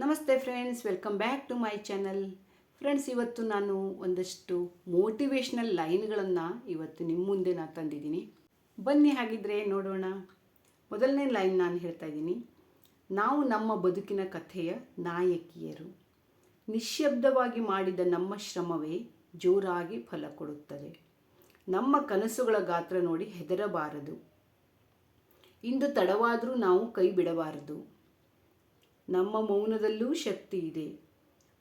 ನಮಸ್ತೆ friends, welcome back to my channel. Friends, ಇವತ್ತು ನಾನು ಒಂದಷ್ಟು ಮೋಟಿವೇಶ್ನಲ್ ಲೈನ್ಗಳನ್ನು ಇವತ್ತು ನಿಮ್ಮ ಮುಂದೆ ನಾನು ತಂದಿದ್ದೀನಿ. ಬನ್ನಿ ಹಾಗಿದ್ರೆ ನೋಡೋಣ. ಮೊದಲನೇ ಲೈನ್ ನಾನು ಹೇಳ್ತಾ ಇದ್ದೀನಿ. ನಾವು ನಮ್ಮ ಬದುಕಿನ ಕಥೆಯ ನಾಯಕಿಯರು. ನಿಶ್ಶಬ್ದವಾಗಿ ಮಾಡಿದ ನಮ್ಮ ಶ್ರಮವೇ ಜೋರಾಗಿ ಫಲ ಕೊಡುತ್ತದೆ. ನಮ್ಮ ಕನಸುಗಳ ಗಾತ್ರ ನೋಡಿ ಹೆದರಬಾರದು. ಇಂದು ತಡವಾದರೂ ನಾವು ಕೈ ಬಿಡಬಾರದು. ನಮ್ಮ ಮೌನದಲ್ಲೂ ಶಕ್ತಿ ಇದೆ.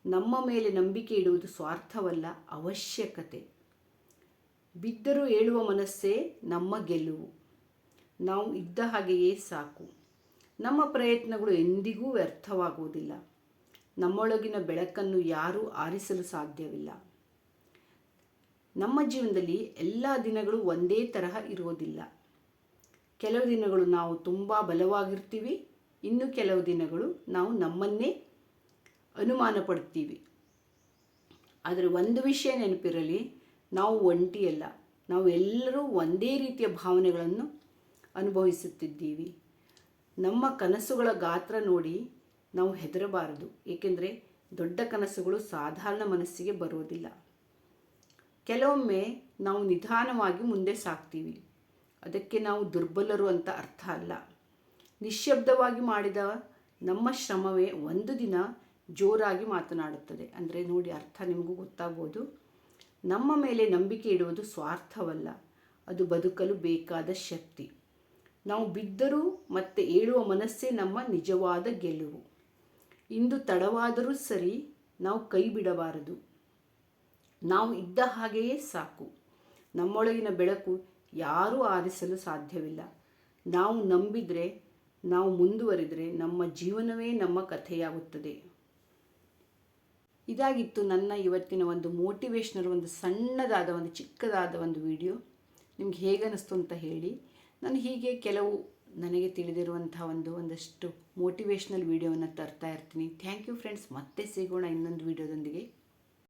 ನಮ್ಮ ಮೇಲೆ ನಂಬಿಕೆ ಇಡುವುದು ಸ್ವಾರ್ಥವಲ್ಲ, ಅವಶ್ಯಕತೆ. ಬಿದ್ದರೂ ಏಳುವ ಮನಸ್ಸೇ ನಮ್ಮ ಗೆಲುವು. ನಾವು ಇದ್ದ ಹಾಗೆಯೇ ಸಾಕು. ನಮ್ಮ ಪ್ರಯತ್ನಗಳು ಎಂದಿಗೂ ವ್ಯರ್ಥವಾಗುವುದಿಲ್ಲ. ನಮ್ಮೊಳಗಿನ ಬೆಳಕನ್ನು ಯಾರೂ ಆರಿಸಲು ಸಾಧ್ಯವಿಲ್ಲ. ನಮ್ಮ ಜೀವನದಲ್ಲಿ ಎಲ್ಲ ದಿನಗಳು ಒಂದೇ ತರಹ ಇರುವುದಿಲ್ಲ. ಕೆಲವು ದಿನಗಳು ನಾವು ತುಂಬ ಬಲವಾಗಿರ್ತೀವಿ, ಇನ್ನು ಕೆಲವು ದಿನಗಳು ನಾವು ನಮ್ಮನ್ನೇ ಅನುಮಾನ ಪಡ್ತೀವಿ. ಆದರೆ ಒಂದು ವಿಷಯ ನೆನಪಿರಲಿ, ನಾವು ಒಂಟಿಯಲ್ಲ. ನಾವು ಎಲ್ಲರೂ ಒಂದೇ ರೀತಿಯ ಭಾವನೆಗಳನ್ನು ಅನುಭವಿಸುತ್ತಿದ್ದೀವಿ. ನಮ್ಮ ಕನಸುಗಳ ಗಾತ್ರ ನೋಡಿ ನಾವು ಹೆದರಬಾರದು. ಏಕೆಂದರೆ ದೊಡ್ಡ ಕನಸುಗಳು ಸಾಧಾರಣ ಮನಸ್ಸಿಗೆ ಬರುವುದಿಲ್ಲ. ಕೆಲವೊಮ್ಮೆ ನಾವು ನಿಧಾನವಾಗಿ ಮುಂದೆ ಸಾಗ್ತೀವಿ. ಅದಕ್ಕೆ ನಾವು ದುರ್ಬಲರು ಅಂತ ಅರ್ಥ ಅಲ್ಲ. ನಿಶ್ಶಬ್ದವಾಗಿ ಮಾಡಿದ ನಮ್ಮ ಶ್ರಮವೇ ಒಂದು ದಿನ ಜೋರಾಗಿ ಮಾತನಾಡುತ್ತದೆ. ಅಂದರೆ ನೋಡಿ, ಅರ್ಥ ನಿಮಗೂ ಗೊತ್ತಾಗ್ಬೋದು. ನಮ್ಮ ಮೇಲೆ ನಂಬಿಕೆ ಇಡುವುದು ಸ್ವಾರ್ಥವಲ್ಲ, ಅದು ಬದುಕಲು ಬೇಕಾದ ಶಕ್ತಿ. ನಾವು ಬಿದ್ದರೂ ಮತ್ತೆ ಏಳುವ ಮನಸ್ಸೇ ನಮ್ಮ ನಿಜವಾದ ಗೆಲುವು. ಇಂದು ತಡವಾದರೂ ಸರಿ, ನಾವು ಕೈ ಬಿಡಬಾರದು. ನಾವು ಇದ್ದ ಹಾಗೆಯೇ ಸಾಕು. ನಮ್ಮೊಳಗಿನ ಬೆಳಕು ಯಾರೂ ಆರಿಸಲು ಸಾಧ್ಯವಿಲ್ಲ. ನಾವು ನಂಬಿದರೆ, ನಾವು ಮುಂದುವರಿದರೆ ನಮ್ಮ ಜೀವನವೇ ನಮ್ಮ ಕಥೆಯಾಗುತ್ತದೆ. ಇದಾಗಿತ್ತು ನನ್ನ ಇವತ್ತಿನ ಒಂದು ಮೋಟಿವೇಶ್ನಲ್, ಒಂದು ಸಣ್ಣದಾದ, ಒಂದು ಚಿಕ್ಕದಾದ ಒಂದು ವಿಡಿಯೋ. ನಿಮ್ಗೆ ಹೇಗನ್ನಿಸ್ತು ಅಂತ ಹೇಳಿ. ನಾನು ಹೀಗೆ ಕೆಲವು ನನಗೆ ತಿಳಿದಿರುವಂಥ ಒಂದಷ್ಟು ಮೋಟಿವೇಶ್ನಲ್ ವಿಡಿಯೋವನ್ನು ತರ್ತಾ ಇರ್ತೀನಿ. Thank you friends. ಮತ್ತೆ ಸಿಗೋಣ ಇನ್ನೊಂದು ವಿಡಿಯೋದೊಂದಿಗೆ.